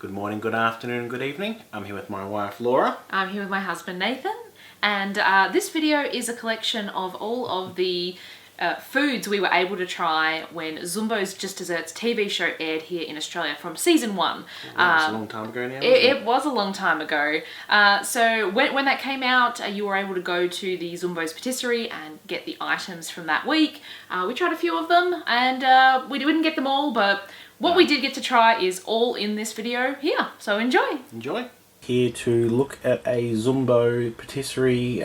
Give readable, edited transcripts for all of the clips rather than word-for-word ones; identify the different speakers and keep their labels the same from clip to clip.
Speaker 1: Good morning, good afternoon, good evening. I'm here with my wife Laura.
Speaker 2: I'm here with my husband Nathan, and this video is a collection of all of the foods we were able to try when Zumbo's Just Desserts TV show aired here in Australia from season 1.
Speaker 1: That was a long time ago now.
Speaker 2: It was a long time ago. So when that came out, you were able to go to the Zumbo's patisserie and get the items from that week. We tried a few of them, and we didn't get them all, but what we did get to try is all in this video here. So enjoy.
Speaker 1: Enjoy. Here to look at a Zumbo patisserie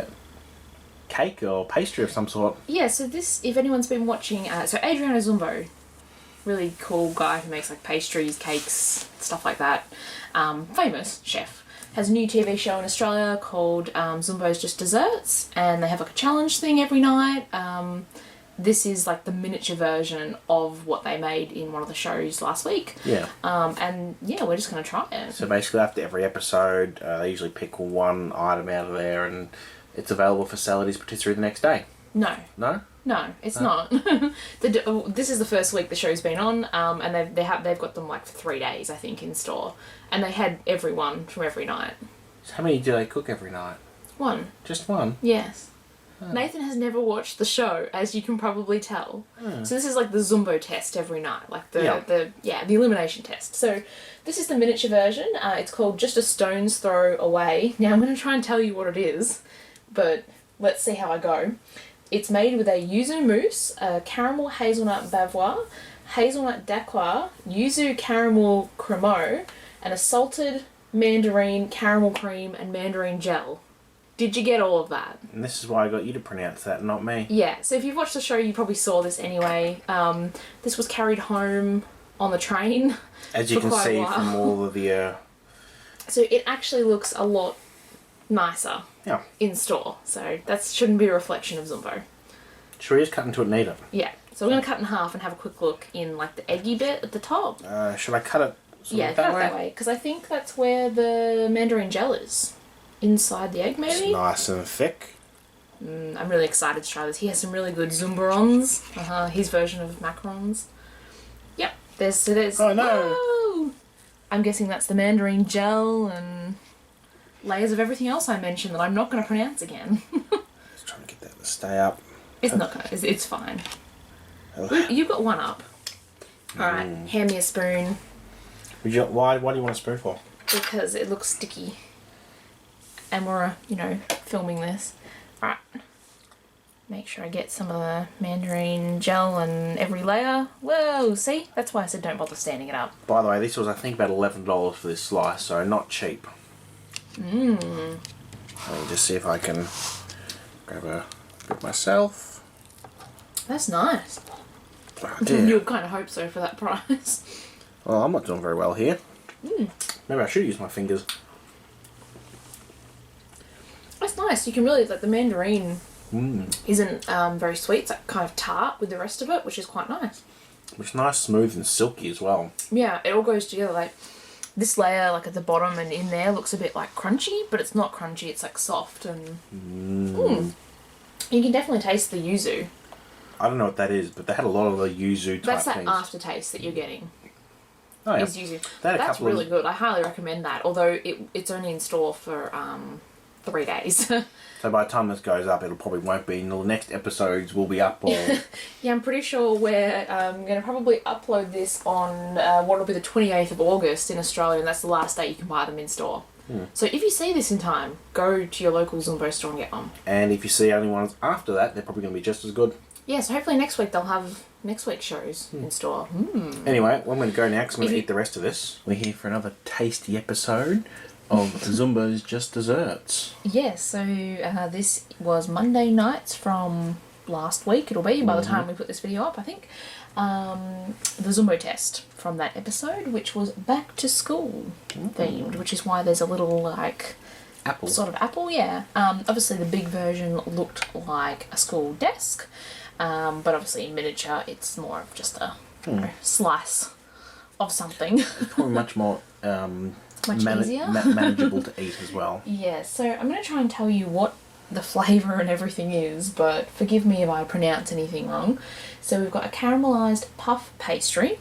Speaker 1: cake or pastry of some sort.
Speaker 2: Yeah, so this, if anyone's been watching, so Adriano Zumbo, really cool guy who makes like pastries, cakes, stuff like that, famous chef, has a new TV show in Australia called Zumbo's Just Desserts, and they have like a challenge thing every night. This is like the miniature version of what they made in one of the shows last week.
Speaker 1: Yeah.
Speaker 2: And yeah, we're just going to try it.
Speaker 1: So basically after every episode, they usually pick one item out of there and it's available for sale at his patisserie the next day.
Speaker 2: No.
Speaker 1: No?
Speaker 2: No, it's not. This is the first week the show's been on, and they've got them like for 3 days, I think, in store. And they had everyone from every night.
Speaker 1: So how many do they cook every night?
Speaker 2: One.
Speaker 1: Just one?
Speaker 2: Yes.
Speaker 1: Oh.
Speaker 2: Nathan has never watched the show, as you can probably tell. So this is like the Zumbo test every night, like the elimination test. So this is the miniature version. It's called Just a Stone's Throw Away. Now I'm going to try and tell you what it is, but let's see how I go. It's made with a yuzu mousse, a caramel hazelnut bavois, hazelnut dacquois, yuzu caramel cremeux, and a salted mandarin caramel cream and mandarin gel. Did you get all of that?
Speaker 1: And this is why I got you to pronounce that, not me.
Speaker 2: Yeah, so if you've watched the show, you probably saw this anyway. This was carried home on the train.
Speaker 1: As you can see from all of the...
Speaker 2: So it actually looks a lot nicer in store. So that shouldn't be a reflection of Zumbo.
Speaker 1: Should we just cut into it and eat it?
Speaker 2: Yeah, so we're going to cut in half and have a quick look in like the eggy bit at the top.
Speaker 1: Should I cut it
Speaker 2: cut it that way? Because I think that's where the mandarin gel is. Inside the egg, maybe?
Speaker 1: It's nice and thick.
Speaker 2: I'm really excited to try this. He has some really good zumbarons. His version of macarons. Yep. There's.
Speaker 1: Oh no!
Speaker 2: Whoa! I'm guessing that's the mandarin gel and layers of everything else I mentioned that I'm not going to pronounce again.
Speaker 1: Just trying to get that to stay up.
Speaker 2: It's not going to. It's fine. You've got one up. Alright, hand me a spoon.
Speaker 1: Why do you want a spoon for?
Speaker 2: Because it looks sticky. And we're, filming this. Alright. Make sure I get some of the mandarin gel and every layer. Whoa, see? That's why I said don't bother standing it up.
Speaker 1: By the way, this was, I think, about $11 for this slice, so not cheap. Let me just see if I can grab a bit myself.
Speaker 2: That's nice.
Speaker 1: Oh, dear.
Speaker 2: You'd kind of hope so for that price.
Speaker 1: Well, I'm not doing very well here. Maybe I should use my fingers.
Speaker 2: That's nice. You can really, like, the mandarin isn't very sweet. It's like kind of tart with the rest of it, which is quite nice.
Speaker 1: It's nice, smooth and silky as well.
Speaker 2: Yeah, it all goes together. Like, this layer, like, at the bottom and in there looks a bit, like, crunchy, but it's not crunchy. It's, like, soft and... You can definitely taste the yuzu.
Speaker 1: I don't know what that is, but they had a lot of the yuzu type
Speaker 2: That's that
Speaker 1: things.
Speaker 2: aftertaste that you're getting.
Speaker 1: Oh, yeah.
Speaker 2: Is yuzu. That's really good. I highly recommend that, although it's only in store for 3 days.
Speaker 1: So by the time this goes up, it'll probably won't be. The next episodes will be up. Or
Speaker 2: yeah, I'm pretty sure we're going to probably upload this on what will be the 28th of August in Australia, and that's the last day you can buy them in store. So if you see this in time, go to your local Zumbo store and get one.
Speaker 1: And if you see only ones after that, they're probably going to be just as good.
Speaker 2: Yeah, so hopefully next week they'll have next week's shows in store.
Speaker 1: Anyway, well, I'm going to go now because I'm going to eat the rest of this. We're here for another tasty episode of Zumbo's Just Desserts.
Speaker 2: Yes, so this was Monday nights from last week, it'll be, by the time we put this video up, I think. The Zumbo test from that episode, which was back to school themed, which is why there's a little, like...
Speaker 1: Apple.
Speaker 2: Sort of apple, yeah. Obviously the big version looked like a school desk, but obviously in miniature it's more of just a slice of something.
Speaker 1: It's probably much more...
Speaker 2: much easier.
Speaker 1: Manageable to eat as well.
Speaker 2: Yeah, so I'm going to try and tell you what the flavour and everything is, but forgive me if I pronounce anything wrong. So we've got a caramelised puff pastry.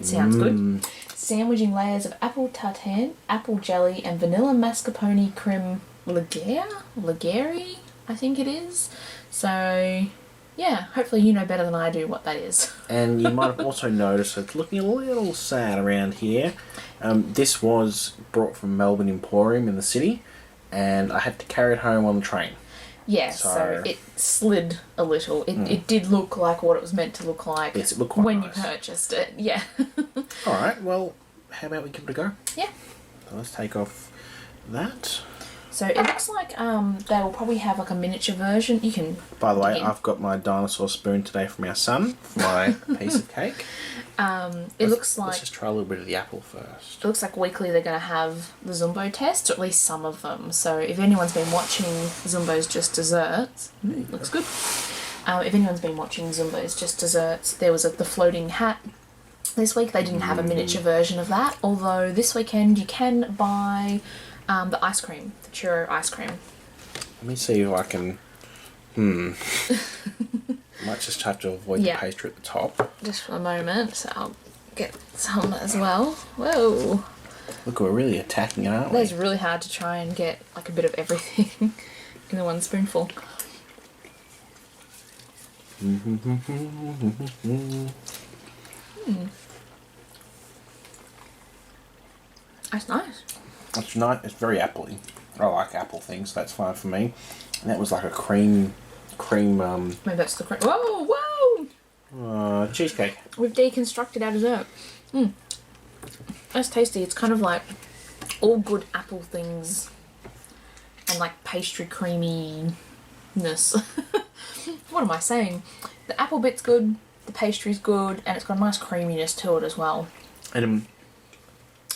Speaker 2: Sounds good. sandwiching layers of apple tartane, apple jelly, and vanilla mascarpone creme Ligere, I think it is. So, yeah, hopefully you know better than I do what that is.
Speaker 1: And you might have also noticed it's looking a little sad around here. This was brought from Melbourne Emporium in the city, and I had to carry it home on the train.
Speaker 2: Yeah, so it slid a little. It did look like what it was meant to look like.
Speaker 1: Yes, it looked quite
Speaker 2: when
Speaker 1: nice.
Speaker 2: you purchased it. Yeah.
Speaker 1: Alright, well, how about we give it a go?
Speaker 2: Yeah.
Speaker 1: So let's take off that.
Speaker 2: So it looks like they will probably have like a miniature version. You can.
Speaker 1: By the way, I've got my dinosaur spoon today from our son for my piece of cake.
Speaker 2: Looks like.
Speaker 1: Let's just try a little bit of the apple first.
Speaker 2: It looks like weekly they're going to have the Zumbo test, or at least some of them. So if anyone's been watching Zumbo's Just Desserts, looks good. If anyone's been watching Zumbo's Just Desserts, there was the floating hat. This week they didn't have a miniature version of that, although this weekend you can buy the ice cream, the churro ice cream.
Speaker 1: Let me see if I can... Might just have to avoid the pastry at the top.
Speaker 2: Just for a moment, so I'll get some as well. Whoa.
Speaker 1: Look, we're really attacking it, aren't we?
Speaker 2: It's really hard to try and get like a bit of everything in the one spoonful. That's nice.
Speaker 1: It's nice. It's very appley. I like apple things. So that's fine for me. And that was like a cream.
Speaker 2: Maybe that's the cream. Whoa!
Speaker 1: Cheesecake.
Speaker 2: We've deconstructed our dessert. That's tasty. It's kind of like all good apple things and like pastry creaminess. What am I saying? The apple bit's good, the pastry's good, and it's got a nice creaminess to it as well.
Speaker 1: And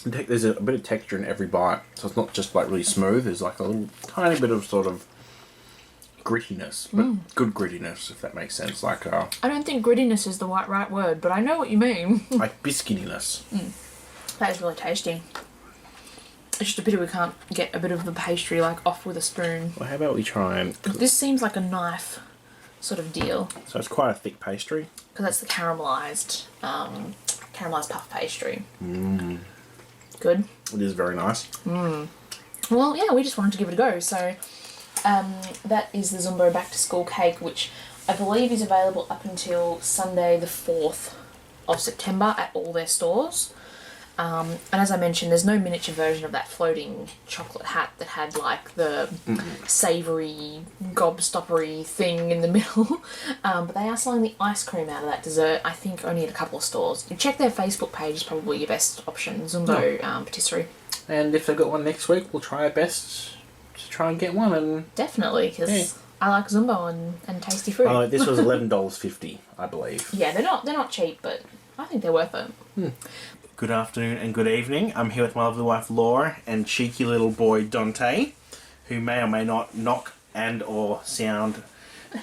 Speaker 1: there's a bit of texture in every bite, so it's not just like really smooth. There's like a little tiny bit of sort of grittiness, but good grittiness, if that makes sense. Like
Speaker 2: I don't think grittiness is the right word, but I know what you mean.
Speaker 1: like biscuitiness.
Speaker 2: That is really tasty. It's just a pity we can't get a bit of the pastry like off with a spoon.
Speaker 1: Well, how about we try and...
Speaker 2: This seems like a knife sort of deal.
Speaker 1: So it's quite a thick pastry.
Speaker 2: Because that's the caramelised puff pastry. Good.
Speaker 1: It is very nice.
Speaker 2: Well, yeah, we just wanted to give it a go. So that is the Zumbo Back to School cake, which I believe is available up until Sunday the 4th of September at all their stores. And as I mentioned, there's no miniature version of that floating chocolate hat that had like the savoury, gobstoppery thing in the middle. But they are selling the ice cream out of that dessert, I think only at a couple of stores. You check their Facebook page is probably your best option, Zumbo Patisserie.
Speaker 1: And if they've got one next week, we'll try our best to try and get one. And
Speaker 2: definitely, because I like Zumbo and tasty food.
Speaker 1: Oh, this was $11.50, I believe.
Speaker 2: Yeah, they're not cheap, but I think they're worth it.
Speaker 1: Good afternoon and good evening. I'm here with my lovely wife Laura and cheeky little boy Dante, who may or may not knock and or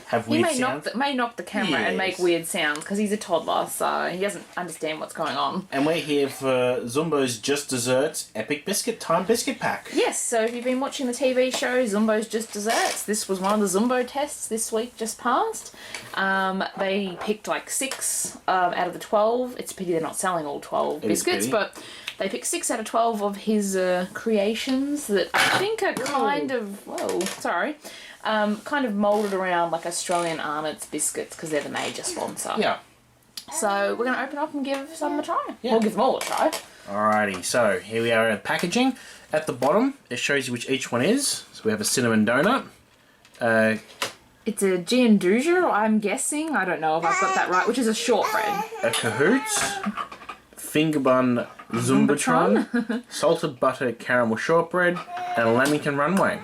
Speaker 1: have weird sounds.
Speaker 2: He may knock the camera and make weird sounds because he's a toddler, so he doesn't understand what's going on.
Speaker 1: And we're here for Zumbo's Just Desserts Epic Biscuit Time Biscuit Pack.
Speaker 2: Yes, so if you've been watching the TV show Zumbo's Just Desserts, this was one of the Zumbo tests this week just passed. They picked like 6 out of the 12. It's a pity they're not selling all 12 biscuits, but they picked 6 out of 12 of his creations that I think are kind of moulded around like Australian Arnott's biscuits because they're the major sponsor.
Speaker 1: Yeah.
Speaker 2: So we're going to open up and give some a try.
Speaker 1: Yeah.
Speaker 2: We'll give them all a try.
Speaker 1: Alrighty, so here we are at packaging. At the bottom, it shows you which each one is. So we have a cinnamon donut.
Speaker 2: It's a gianduja, I'm guessing. I don't know if I've got that right, which is a shortbread.
Speaker 1: A cahoots. Finger bun Zumbatron. Salted butter caramel shortbread. And a Lamington Runway.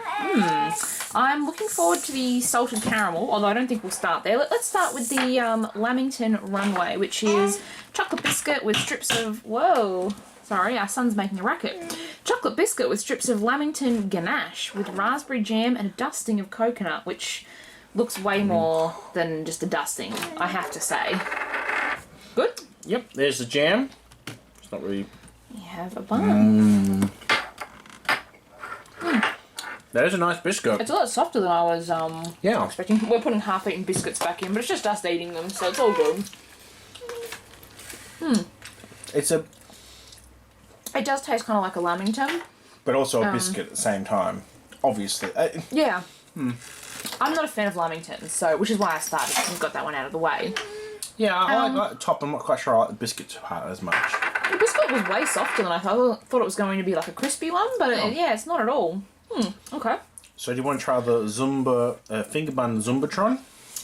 Speaker 2: I'm looking forward to the salted caramel, although I don't think we'll start there. Let's start with the Lamington Runway, which is chocolate biscuit with strips of... Whoa! Sorry, our son's making a racket. Chocolate biscuit with strips of Lamington ganache with raspberry jam and a dusting of coconut, which looks way more than just a dusting, I have to say. Good?
Speaker 1: Yep, there's the jam. It's not really...
Speaker 2: You have a bun.
Speaker 1: That is a nice biscuit.
Speaker 2: It's a lot softer than I was expecting. We're putting half-eaten biscuits back in, but it's just us eating them, so it's all good.
Speaker 1: It's a
Speaker 2: It does taste kind of like a Lamington.
Speaker 1: But also a biscuit at the same time. Obviously.
Speaker 2: Yeah. I'm not a fan of Lamingtons, so which is why I started and got that one out of the way.
Speaker 1: Yeah, I like the top. I'm not quite sure I like the biscuit part as much.
Speaker 2: The biscuit was way softer than I thought. I thought it was going to be like a crispy one, but yeah, it's not at all. Okay.
Speaker 1: So do you want to try the Zumba finger bun Zumbatron?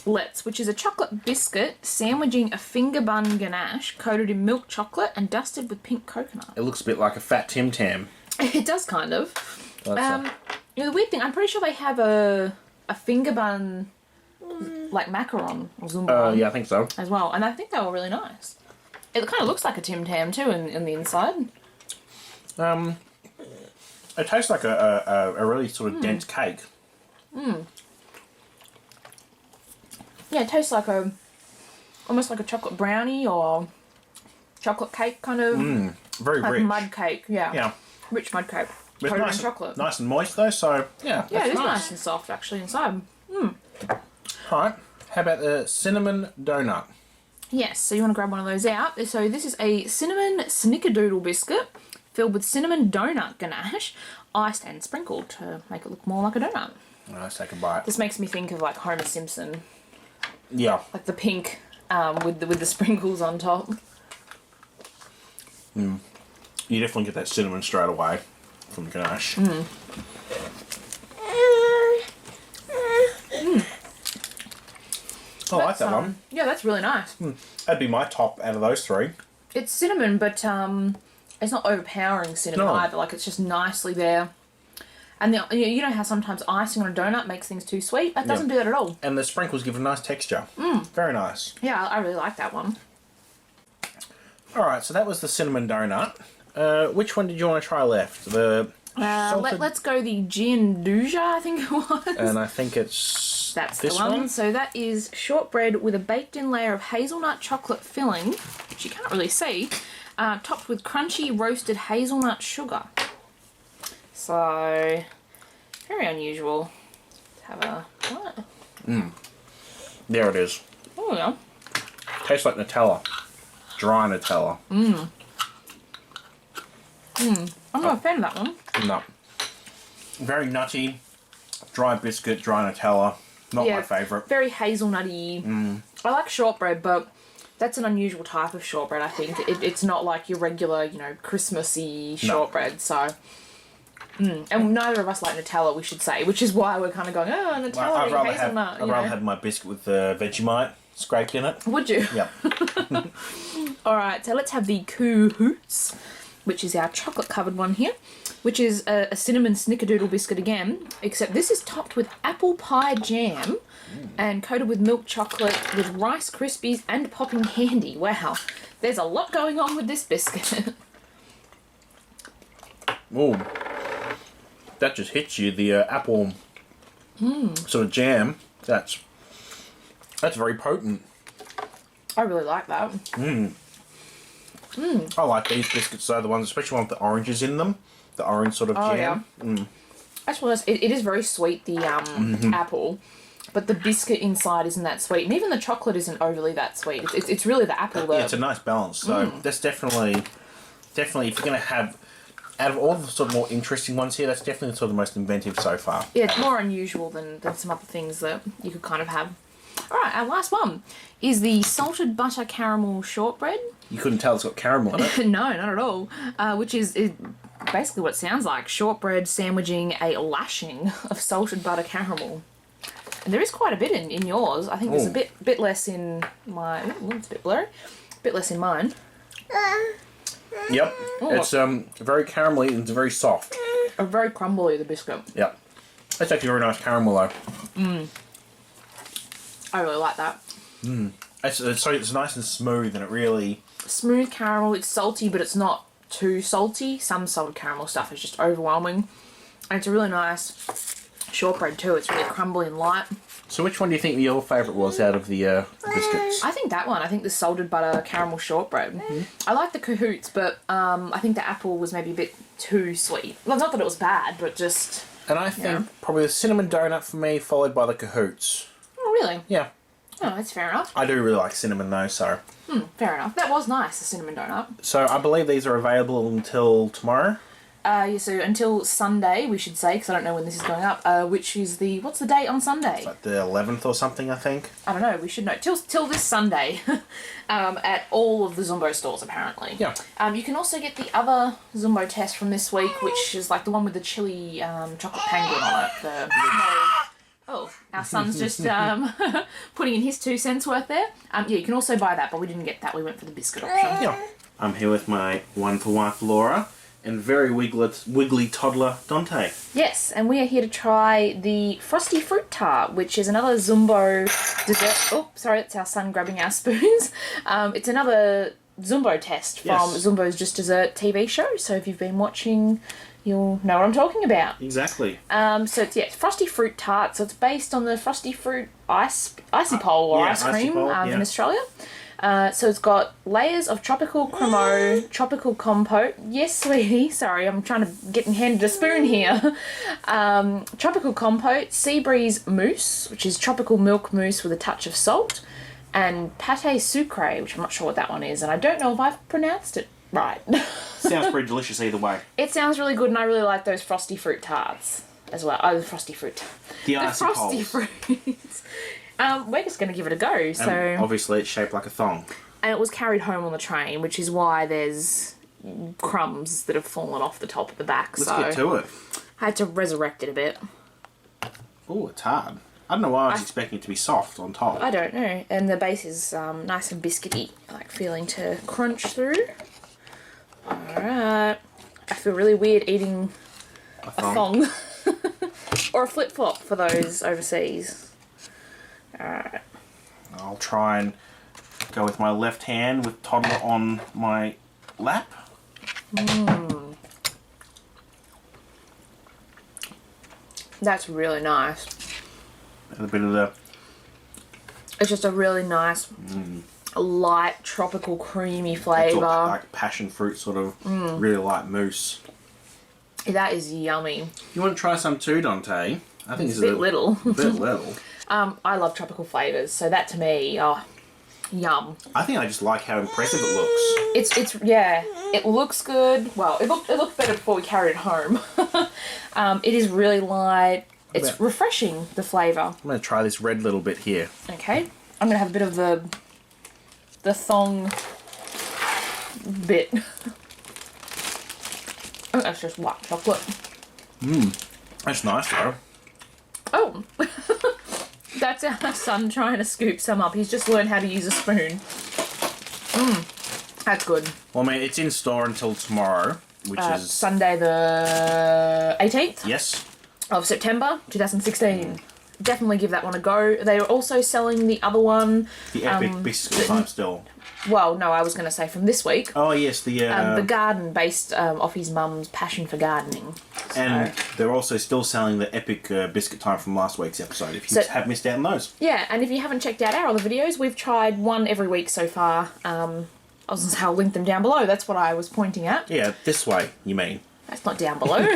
Speaker 2: Let's, which is a chocolate biscuit sandwiching a finger bun ganache coated in milk chocolate and dusted with pink coconut.
Speaker 1: It looks a bit like a fat Tim Tam.
Speaker 2: It does kind of. You know, the weird thing, I'm pretty sure they have a finger bun like macaron or Zumba
Speaker 1: yeah, I think so.
Speaker 2: as well, and I think they were really nice. It kind of looks like a Tim Tam too in the inside.
Speaker 1: It tastes like a really sort of dense cake.
Speaker 2: Yeah, it tastes like almost like a chocolate brownie or chocolate cake kind of.
Speaker 1: Very
Speaker 2: like
Speaker 1: rich.
Speaker 2: Mud cake, yeah.
Speaker 1: Yeah.
Speaker 2: Rich mud cake.
Speaker 1: But
Speaker 2: Coated
Speaker 1: nice,
Speaker 2: in chocolate.
Speaker 1: nice and moist though, so yeah.
Speaker 2: Yeah,
Speaker 1: that's
Speaker 2: it is nice and soft actually inside.
Speaker 1: Alright, how about the cinnamon donut?
Speaker 2: Yes, so you want to grab one of those out. So this is a cinnamon snickerdoodle biscuit filled with cinnamon donut ganache, iced and sprinkled to make it look more like a donut.
Speaker 1: Let's take a bite.
Speaker 2: This makes me think of like Homer Simpson,
Speaker 1: Yeah.
Speaker 2: like the pink with the sprinkles on top.
Speaker 1: You definitely get that cinnamon straight away from the ganache. I like that one.
Speaker 2: Yeah, that's really nice.
Speaker 1: That'd be my top out of those three.
Speaker 2: It's cinnamon, but it's not overpowering cinnamon either. Like it's just nicely there. And you know how sometimes icing on a donut makes things too sweet? That doesn't do that at all.
Speaker 1: And the sprinkles give it a nice texture. Very nice.
Speaker 2: Yeah, I really like that one.
Speaker 1: Alright, so that was the cinnamon donut. Which one did you want to try left? The salted...
Speaker 2: Let's go the Gianduja, I think it was.
Speaker 1: And I think it's
Speaker 2: That's
Speaker 1: this
Speaker 2: the one. So that is shortbread with a baked-in layer of hazelnut chocolate filling, which you can't really see, topped with crunchy roasted hazelnut sugar. So, very unusual. Let's have a... What?
Speaker 1: There it is.
Speaker 2: Oh, yeah.
Speaker 1: Tastes like Nutella. Dry Nutella.
Speaker 2: I'm not a fan of that one.
Speaker 1: No. Very nutty. Dry biscuit, dry Nutella. Not my favourite.
Speaker 2: Very hazelnutty. I like shortbread, but that's an unusual type of shortbread, I think. It's not like your regular, you know, Christmassy shortbread, so... And neither of us like Nutella, we should say, which is why we're kind of going, oh, Nutella, hazelnut.
Speaker 1: I'd rather have my biscuit with Vegemite scraped in it.
Speaker 2: Would you?
Speaker 1: Yep.
Speaker 2: Alright, so let's have the Cahoots, which is our chocolate-covered one here, which is a cinnamon snickerdoodle biscuit again, except this is topped with apple pie jam and coated with milk chocolate with Rice Krispies and popping candy. Wow, there's a lot going on with this biscuit.
Speaker 1: Ooh. That just hits you, the apple sort of jam. That's very potent.
Speaker 2: I really like that.
Speaker 1: I like these biscuits though, the ones, especially ones with the oranges in them. The orange sort of jam.
Speaker 2: Yeah. Actually, it is very sweet, the apple, but the biscuit inside isn't that sweet, and even the chocolate isn't overly that sweet. It's really the apple.
Speaker 1: Yeah, it's a nice balance. So that's definitely if you're going to have, out of all the sort of more interesting ones here, that's definitely sort of the most inventive so far.
Speaker 2: Yeah, it's more unusual than some other things that you could kind of have. Alright, our last one is the salted butter caramel shortbread.
Speaker 1: You couldn't tell it's got caramel in it.
Speaker 2: No, not at all. Which is basically what it sounds like. Shortbread sandwiching a lashing of salted butter caramel. And there is quite a bit in yours. I think there's a bit less in my... Ooh, it's a bit blurry. A bit less in mine.
Speaker 1: Yep. It's very caramelly and it's very soft.
Speaker 2: Very crumbly, the biscuit.
Speaker 1: Yep. That's actually a very nice caramel though.
Speaker 2: I really like that.
Speaker 1: It's nice and smooth and it really...
Speaker 2: Smooth caramel, it's salty, but it's not too salty. Some salted caramel stuff is just overwhelming. And it's a really nice shortbread too. It's really crumbly and light.
Speaker 1: So which one do you think your favourite was out of the biscuits?
Speaker 2: I think that one. I think the salted butter caramel shortbread. I like the Cahoots, but I think the apple was maybe a bit too sweet. Well, not that it was bad, but just...
Speaker 1: And I think probably the cinnamon donut for me, followed by the Cahoots.
Speaker 2: Oh, really?
Speaker 1: Yeah.
Speaker 2: Oh, that's fair enough.
Speaker 1: I do really like cinnamon though, so.
Speaker 2: Fair enough. That was nice, the cinnamon donut.
Speaker 1: So I believe these are available until tomorrow.
Speaker 2: Yeah, so until Sunday, we should say, because I don't know when this is going up, which is what's the date on Sunday?
Speaker 1: It's like the 11th or something, I think.
Speaker 2: I don't know, we should know. Till this Sunday, at all of the Zumbo stores, apparently.
Speaker 1: Yeah.
Speaker 2: You can also get the other Zumbo test from this week, which is like the one with the chili chocolate penguin on it. Oh, our son's just putting in his 2 cents worth there. Yeah, you can also buy that, but we didn't get that. We went for the biscuit option.
Speaker 1: Yeah. I'm here with my wonderful wife, Laura, and very wiggly toddler, Dante.
Speaker 2: Yes, and we are here to try the Frosty Fruit Tart, which is another Zumbo dessert. Oh, sorry, it's our son grabbing our spoons. It's another Zumbo test from Zumbo's Just Dessert TV show. So if you've been watching, you'll know what I'm talking about.
Speaker 1: Exactly.
Speaker 2: So it's Frosty Fruit Tart. So it's based on the Frosty Fruit icy pole or ice cream in Australia. So it's got layers of tropical cremo, tropical compote. Yes, sweetie. Sorry, I'm trying to get handed a spoon here. Tropical compote, sea breeze mousse, which is tropical milk mousse with a touch of salt, and pate sucre, which I'm not sure what that one is, and I don't know if I've pronounced it right.
Speaker 1: Sounds pretty delicious either way.
Speaker 2: It sounds really good, and I really like those Frosty Fruit Tarts as well. Oh, the Frosty Fruit.
Speaker 1: The icy
Speaker 2: Frosty Fruits. We're just going to give it a go. So
Speaker 1: obviously it's shaped like a thong.
Speaker 2: And it was carried home on the train, which is why there's crumbs that have fallen off the top of the back.
Speaker 1: Let's get to it.
Speaker 2: I had to resurrect it a bit.
Speaker 1: Oh, it's hard. I don't know why I was expecting it to be soft on top.
Speaker 2: I don't know. And the base is nice and biscuity, like feeling to crunch through. Alright. I feel really weird eating a thong. Or a flip-flop for those overseas. Alright.
Speaker 1: I'll try and go with my left hand with toddler on my lap.
Speaker 2: That's really nice.
Speaker 1: And a bit of the...
Speaker 2: It's just a really nice, light, tropical, creamy flavour.
Speaker 1: Like passion fruit sort of, really light mousse.
Speaker 2: That is yummy.
Speaker 1: You want to try some too, Dante? I think it's
Speaker 2: a bit little.
Speaker 1: A bit little.
Speaker 2: I love tropical flavours, so that to me, yum.
Speaker 1: I think I just like how impressive it looks.
Speaker 2: It looks good. Well, it looked better before we carried it home. It is really light. It's refreshing, the flavour.
Speaker 1: I'm going to try this red little bit here.
Speaker 2: Okay. I'm going to have a bit of the thong bit. Oh, that's just white chocolate.
Speaker 1: That's nice though.
Speaker 2: Oh. That's our son trying to scoop some up. He's just learned how to use a spoon. That's good.
Speaker 1: Well, I mean, it's in store until tomorrow, which is...
Speaker 2: Sunday the 18th?
Speaker 1: Yes.
Speaker 2: Of September 2016. Definitely give that one a go. They are also selling the other one.
Speaker 1: The Epic Biscuit Time still.
Speaker 2: Well, no, I was going to say from this week.
Speaker 1: Oh, yes, the
Speaker 2: garden based off his mum's passion for gardening. So.
Speaker 1: And they're also still selling the Epic Biscuit Time from last week's episode, if you have missed out on those.
Speaker 2: Yeah, and if you haven't checked out our other videos, we've tried one every week so far. I was going to say I'll link them down below. That's what I was pointing at.
Speaker 1: Yeah, this way, you mean.
Speaker 2: That's not down below.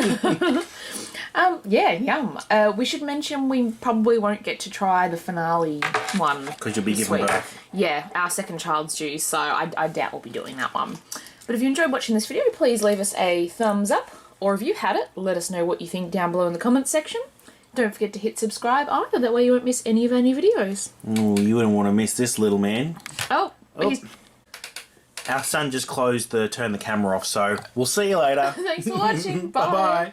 Speaker 2: Yeah, yum. We should mention we probably won't get to try the finale one.
Speaker 1: Because you'll be giving birth.
Speaker 2: Yeah, our second child's due, so I doubt we'll be doing that one. But if you enjoyed watching this video, please leave us a thumbs up. Or if you had it, let us know what you think down below in the comments section. Don't forget to hit subscribe either, that way you won't miss any of our new videos.
Speaker 1: Oh, you wouldn't want to miss this little man.
Speaker 2: Oh.
Speaker 1: Our son just closed turned the camera off, so we'll see you later.
Speaker 2: Thanks for watching. Bye.
Speaker 1: Bye-bye.